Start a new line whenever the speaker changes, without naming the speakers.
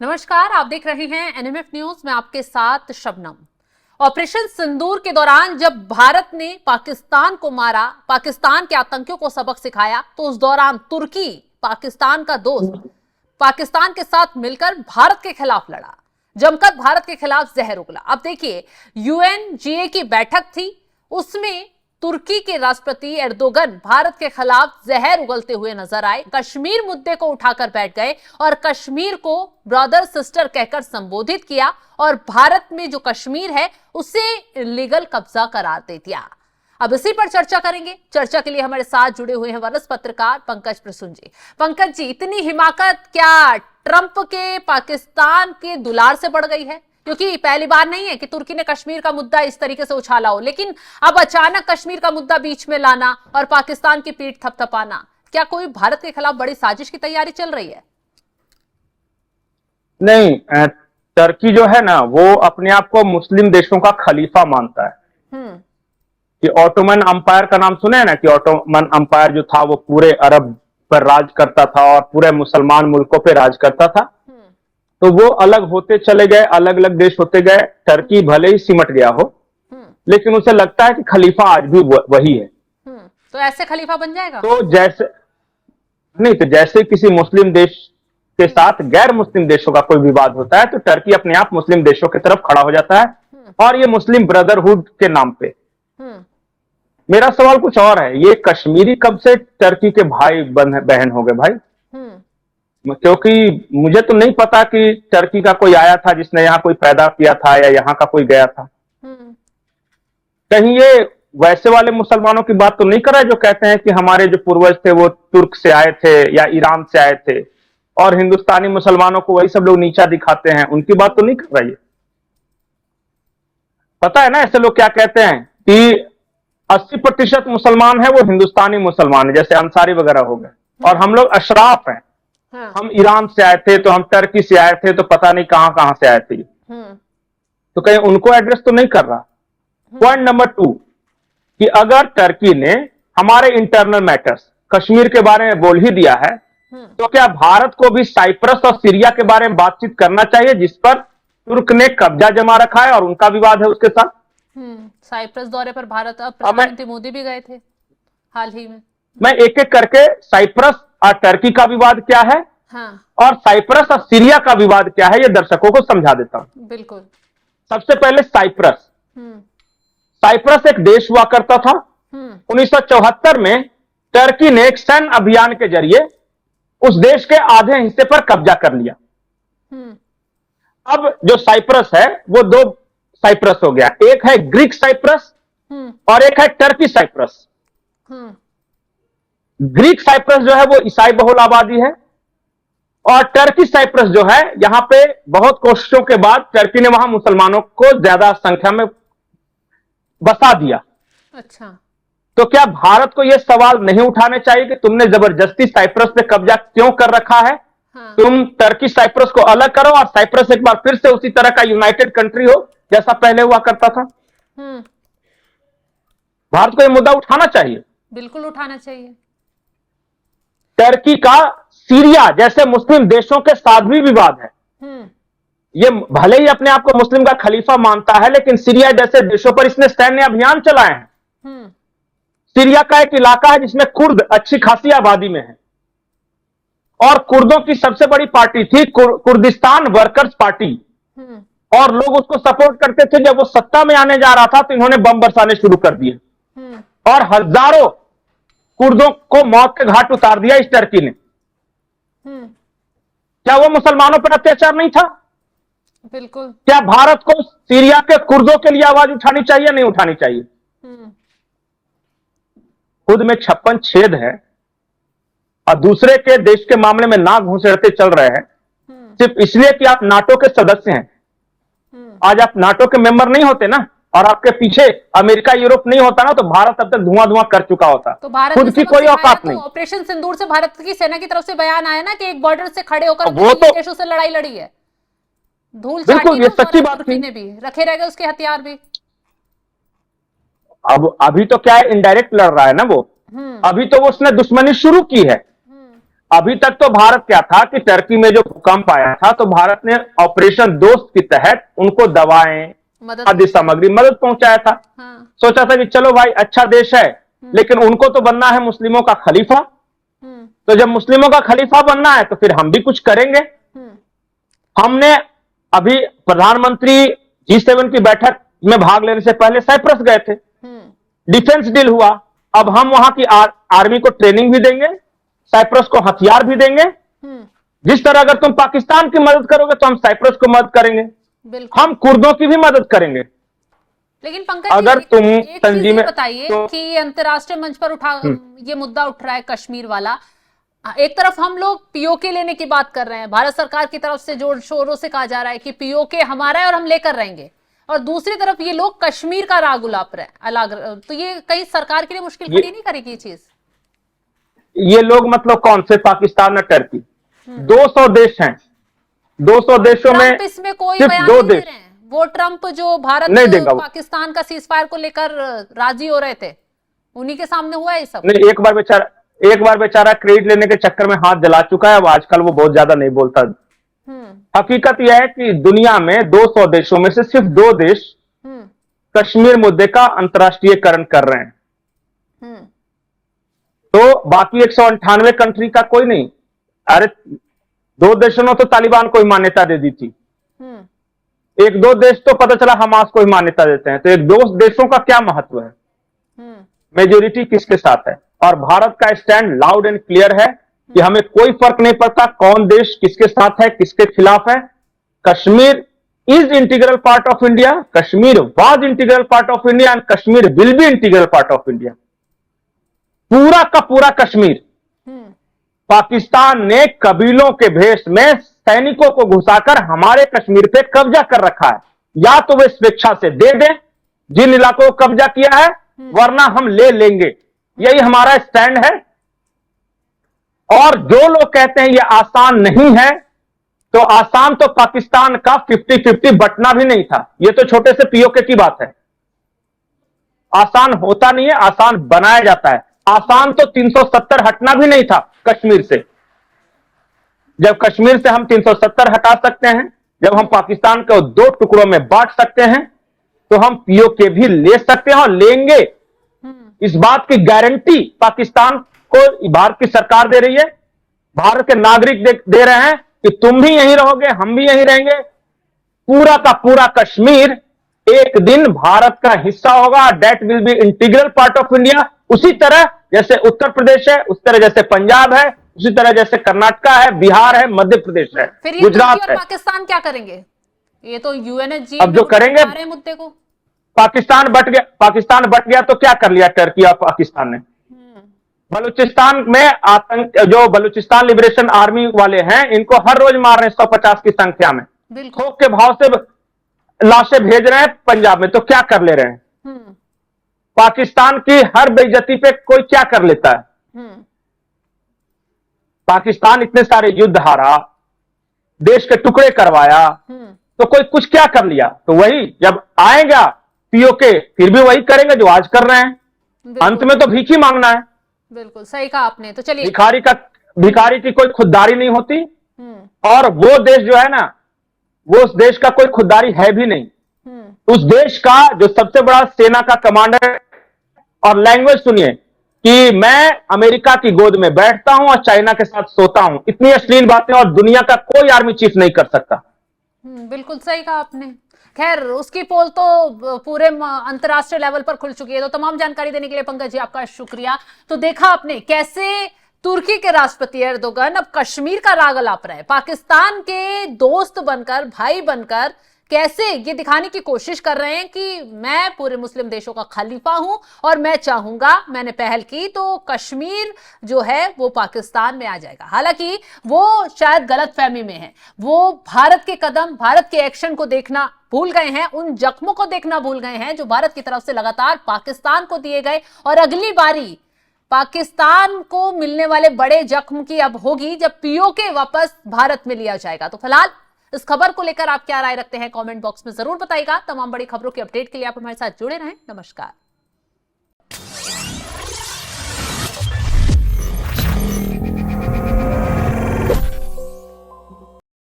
नमस्कार, आप देख रहे हैं एनएमएफ न्यूज में आपके साथ शबनम। ऑपरेशन सिंदूर के दौरान जब भारत ने पाकिस्तान को मारा, पाकिस्तान के आतंकियों को सबक सिखाया, तो उस दौरान तुर्की, पाकिस्तान का दोस्त, पाकिस्तान के साथ मिलकर भारत के खिलाफ लड़ा, जमकर भारत के खिलाफ जहर उगला। अब देखिए, यूएनजीए की बैठक थी, उसमें तुर्की के राष्ट्रपति एर्दोगन भारत के खिलाफ जहर उगलते हुए नजर आए, कश्मीर मुद्दे को उठाकर बैठ गए और कश्मीर को ब्रदर सिस्टर कहकर संबोधित किया और भारत में जो कश्मीर है उसे इलीगल कब्जा करार दे दिया। अब इसी पर चर्चा करेंगे। चर्चा के लिए हमारे साथ जुड़े हुए हैं वरिष्ठ पत्रकार पंकज प्रसून जी। पंकज जी, इतनी हिमाकत क्या ट्रंप के पाकिस्तान के दुलार से बढ़ गई है? क्योंकि पहली बार नहीं है कि तुर्की ने कश्मीर का मुद्दा इस तरीके से उछाला हो, लेकिन अब अचानक कश्मीर का मुद्दा बीच में लाना और पाकिस्तान की पीठ थपथपाना, क्या कोई भारत के खिलाफ बड़ी साजिश की तैयारी चल रही है?
नहीं, टर्की जो है ना, वो अपने आप को मुस्लिम देशों का खलीफा मानता है। कि ऑटोमन अंपायर का नाम सुने हैं ना, कि ऑटोमन अंपायर जो था वो पूरे अरब पर राज करता था और पूरे मुसलमान मुल्कों पे राज करता था। तो वो अलग होते चले गए, अलग अलग देश होते गए। टर्की भले ही सिमट गया हो, लेकिन उसे लगता है कि खलीफा आज भी वही है।
तो ऐसे खलीफा बन जाएगा?
तो जैसे नहीं, तो जैसे किसी मुस्लिम देश के साथ गैर मुस्लिम देशों का कोई विवाद होता है तो टर्की अपने आप मुस्लिम देशों की तरफ खड़ा हो जाता है, और ये मुस्लिम ब्रदरहुड के नाम पे। मेरा सवाल कुछ और है, ये कश्मीरी कब से टर्की के भाई बहन हो गए भाई? क्योंकि मुझे तो नहीं पता कि टर्की का कोई आया था जिसने यहाँ कोई पैदा किया था या यहाँ का कोई गया था। कहीं ये वैसे वाले मुसलमानों की बात तो नहीं कर रहा है जो कहते हैं कि हमारे जो पूर्वज थे वो तुर्क से आए थे या ईरान से आए थे और हिंदुस्तानी मुसलमानों को वही सब लोग नीचा दिखाते हैं? उनकी बात तो नहीं कर रही है। पता है ना ऐसे लोग क्या कहते हैं कि 80% मुसलमान है वो हिंदुस्तानी मुसलमान है, जैसे अंसारी वगैरह हो गए, और हम लोग अशराफ हैं। हम ईरान से आए थे, तो हम टर्की से आए थे, तो पता नहीं कहां कहां से आए थे। तो कहीं उनको एड्रेस तो नहीं कर रहा। पॉइंट नंबर 2, कि अगर टर्की ने हमारे इंटरनल मैटर्स कश्मीर के बारे में बोल ही दिया है, तो क्या भारत को भी साइप्रस और सीरिया के बारे में बातचीत करना चाहिए, जिस पर तुर्क ने कब्जा जमा रखा है और उनका विवाद है उसके साथ?
साइप्रस दौरे पर भारत, अब प्रधानमंत्री मोदी भी गए थे हाल ही में।
मैं एक एक करके साइप्रस और टर्की का विवाद क्या है, और साइप्रस और सीरिया का विवाद क्या है, ये दर्शकों को समझा देता हूं।
बिल्कुल।
सबसे पहले साइप्रस। साइप्रस एक देश हुआ करता था। 1974 में टर्की ने एक सैन्य अभियान के जरिए उस देश के आधे हिस्से पर कब्जा कर लिया। अब जो साइप्रस है वो दो साइप्रस हो गया, एक है ग्रीक साइप्रस और एक है टर्की साइप्रस। ग्रीक साइप्रस जो है वो ईसाई बहुल आबादी है, और टर्की साइप्रस जो है, यहां पे बहुत कोशिशों के बाद टर्की ने वहां मुसलमानों को ज्यादा संख्या में बसा दिया।
अच्छा,
तो क्या भारत को यह सवाल नहीं उठाने चाहिए कि तुमने जबरदस्ती साइप्रस पे कब्जा क्यों कर रखा है? तुम टर्की साइप्रस को अलग करो और साइप्रस एक बार फिर से उसी तरह का यूनाइटेड कंट्री हो जैसा पहले हुआ करता था। भारत को यह मुद्दा उठाना चाहिए।
बिल्कुल उठाना चाहिए।
टर्की का सीरिया जैसे मुस्लिम देशों के साथ भी विवाद है। ये भले ही अपने आप को मुस्लिम का खलीफा मानता है, लेकिन सीरिया जैसे देशों पर इसने सैन्य अभियान चलाए हैं। सीरिया का एक इलाका है जिसमें कुर्द अच्छी खासी आबादी में है, और कुर्दों की सबसे बड़ी पार्टी थी कुर्दिस्तान वर्कर्स पार्टी, और लोग उसको सपोर्ट करते थे। जब वो सत्ता में आने जा रहा था तो इन्होंने बम बरसाने शुरू कर दिए और हजारों कुर्दों को मौत के घाट उतार दिया इस टर्की ने। क्या वो मुसलमानों पर अत्याचार नहीं था?
बिल्कुल।
क्या भारत को सीरिया के कुर्दों के लिए आवाज उठानी चाहिए, नहीं उठानी चाहिए? खुद में 56 छेद है और दूसरे के देश के मामले में नाक घुसेड़ते चल रहे हैं, सिर्फ इसलिए कि आप नाटो के सदस्य हैं। आज आप नाटो के मेंबर नहीं होते ना, और आपके पीछे अमेरिका यूरोप नहीं होता ना, तो भारत अब तक धुआं धुआं कर चुका होता।
तो भारत
खुद की कोई औकात नहीं।
ऑपरेशन सिंदूर से भारत की सेना की तरफ से बयान आया ना कि एक बॉर्डर से खड़े होकर
वो तो
देशों से लड़ाई लड़ी है। धूल
बिल्कुल, ये सच्ची बात थी।
ने भी रखे रह गए उसके हथियार भी।
अब अभी तो क्या है, इनडायरेक्ट लड़ रहा है ना वो। अभी तो वो उसने दुश्मनी शुरू की है। अभी तक तो भारत क्या था कि टर्की में जो भूकंप आया था तो भारत ने ऑपरेशन दोस्त के तहत उनको दवाएं, आदि सामग्री, मदद पहुंचाया था।
हाँ।
सोचा था कि चलो भाई अच्छा देश है, लेकिन उनको तो बनना है मुस्लिमों का खलीफा। तो जब मुस्लिमों का खलीफा बनना है तो फिर हम भी कुछ करेंगे। हमने अभी प्रधानमंत्री G7 की बैठक में भाग लेने से पहले साइप्रस गए थे, डिफेंस डील हुआ। अब हम वहां की आर्मी को ट्रेनिंग भी देंगे, साइप्रस को हथियार भी देंगे। जिस तरह अगर तुम पाकिस्तान की मदद करोगे तो हम साइप्रस को मदद करेंगे, हम कुर्दों की भी मदद करेंगे।
लेकिन पंकज
अगर तुम
एक चीज ये बताइए कि अंतर्राष्ट्रीय मंच पर ये मुद्दा उठ रहा है कश्मीर वाला। एक तरफ हम लोग पीओके लेने की बात कर रहे हैं, भारत सरकार की तरफ से जोर शोरों से कहा जा रहा है कि पीओके हमारा है और हम लेकर रहेंगे, और दूसरी तरफ ये लोग कश्मीर का राग उलाप रहे हैं। तो ये कहीं सरकार के लिए मुश्किल खड़ी नहीं करेगी ये चीज?
ये लोग मतलब कौन से, पाकिस्तान और टर्की 200 देश हैं, 200 देशों में
इसमें कोई
सिर्फ
बयान
2
नहीं दे
देश
रहे हैं। वो ट्रंप जो भारत
नहीं देगा,
पाकिस्तान का सीजफायर को लेकर राजी हो रहे थे, उन्हीं के सामने हुआ है ये सब।
नहीं, एक बार बेचारा क्रेडिट लेने के चक्कर में हाथ जला चुका है। अब आजकल वो बहुत ज्यादा नहीं बोलता। हकीकत यह है कि दुनिया में 200 देशों में से सिर्फ 2 देश कश्मीर मुद्दे का अंतर्राष्ट्रीयकरण कर रहे हैं। तो बाकी 198 कंट्री का कोई नहीं। अरे 2 देशों ने तो तालिबान को ही मान्यता दे दी थी, 1-2 देश तो पता चला हमास को ही मान्यता देते हैं। तो 1-2 देशों का क्या महत्व है, मेजोरिटी किसके साथ है। और भारत का स्टैंड लाउड एंड क्लियर है कि हमें कोई फर्क नहीं पड़ता कौन देश किसके साथ है, किसके खिलाफ है। Kashmir is integral part of India, Kashmir was integral part of India and Kashmir will be integral part of India. पूरा का पूरा कश्मीर पाकिस्तान ने कबीलों के भेष में सैनिकों को घुसाकर हमारे कश्मीर पे कब्जा कर रखा है। या तो वे स्वेच्छा से दे दें जिन इलाकों को कब्जा किया है, वरना हम ले लेंगे। यही हमारा स्टैंड है। और जो लोग कहते हैं ये आसान नहीं है, तो आसान तो पाकिस्तान का 50-50 बंटना भी नहीं था। ये तो छोटे से पीओके की बात है। आसान होता नहीं है, आसान बनाया जाता है। आसान तो 370 हटना भी नहीं था कश्मीर से। जब कश्मीर से हम 370 हटा सकते हैं, जब हम पाकिस्तान को 2 टुकड़ों में बांट सकते हैं, तो हम पीओके भी ले सकते हैं और लेंगे। इस बात की गारंटी पाकिस्तान को भारत की सरकार दे रही है, भारत के नागरिक दे रहे हैं कि तुम भी यहीं रहोगे, हम भी यहीं रहेंगे। पूरा का पूरा कश्मीर एक दिन भारत का हिस्सा होगा। That will be integral part of India. उसी तरह जैसे उत्तर प्रदेश है, उस तरह जैसे पंजाब है, उसी तरह जैसे कर्नाटका है, बिहार है, मध्य प्रदेश है, गुजरात है।
पाकिस्तान क्या करेंगे? ये तो यूएनएसजी
अब जो करेंगे,
मुद्दे को
पाकिस्तान बट गया तो क्या कर लिया टर्की और पाकिस्तान ने? बलूचिस्तान में आतंक, जो बलूचिस्तान लिबरेशन आर्मी वाले हैं, इनको हर रोज मार रहे हैं 150 की संख्या में। थोक के भाव से लाशें भेज रहे हैं पंजाब में, तो क्या कर ले रहे हैं? पाकिस्तान की हर बेइज्जती पे कोई क्या कर लेता है? पाकिस्तान इतने सारे युद्ध हारा, देश के टुकड़े करवाया, तो कोई कुछ क्या कर लिया? तो वही जब आएगा पीओके, फिर भी वही करेंगे जो आज कर रहे हैं। अंत में तो भीख ही मांगना है।
बिल्कुल सही कहा आपने। तो चलिए,
भिखारी की कोई खुददारी नहीं होती। और वो देश जो है ना, वो उस देश का कोई खुददारी है भी नहीं। उस देश का जो सबसे बड़ा सेना का कमांडर, और लैंग्वेज सुनिए कि मैं अमेरिका की गोद में बैठता हूं और चाइना के साथ सोता हूं। इतनी अश्लील बातें और दुनिया का कोई आर्मी चीफ नहीं कर सकता।
बिल्कुल सही कहा आपने। खैर, उसकी पोल तो पूरे अंतर्राष्ट्रीय लेवल पर खुल चुकी है। तो तमाम जानकारी देने के लिए पंकज जी आपका शुक्रिया। तो देखा आपने कैसे तुर्की के राष्ट्रपति एर्दोगन अब कश्मीर का राग अलाप रहे हैं, पाकिस्तान के दोस्त बनकर, भाई बनकर कैसे ये दिखाने की कोशिश कर रहे हैं कि मैं पूरे मुस्लिम देशों का खलीफा हूं और मैं चाहूंगा, मैंने पहल की तो कश्मीर जो है वो पाकिस्तान में आ जाएगा। हालांकि वो शायद गलतफहमी में है, वो भारत के कदम, भारत के एक्शन को देखना भूल गए हैं, उन जख्मों को देखना भूल गए हैं जो भारत की तरफ से लगातार पाकिस्तान को दिए गए। और अगली बारी पाकिस्तान को मिलने वाले बड़े जख्म की अब होगी जब पीओके वापस भारत में लिया जाएगा। तो फिलहाल इस खबर को लेकर आप क्या राय रखते हैं, कमेंट बॉक्स में जरूर बताइएगा। तमाम बड़ी खबरों की अपडेट के लिए आप हमारे साथ जुड़े रहें। नमस्कार।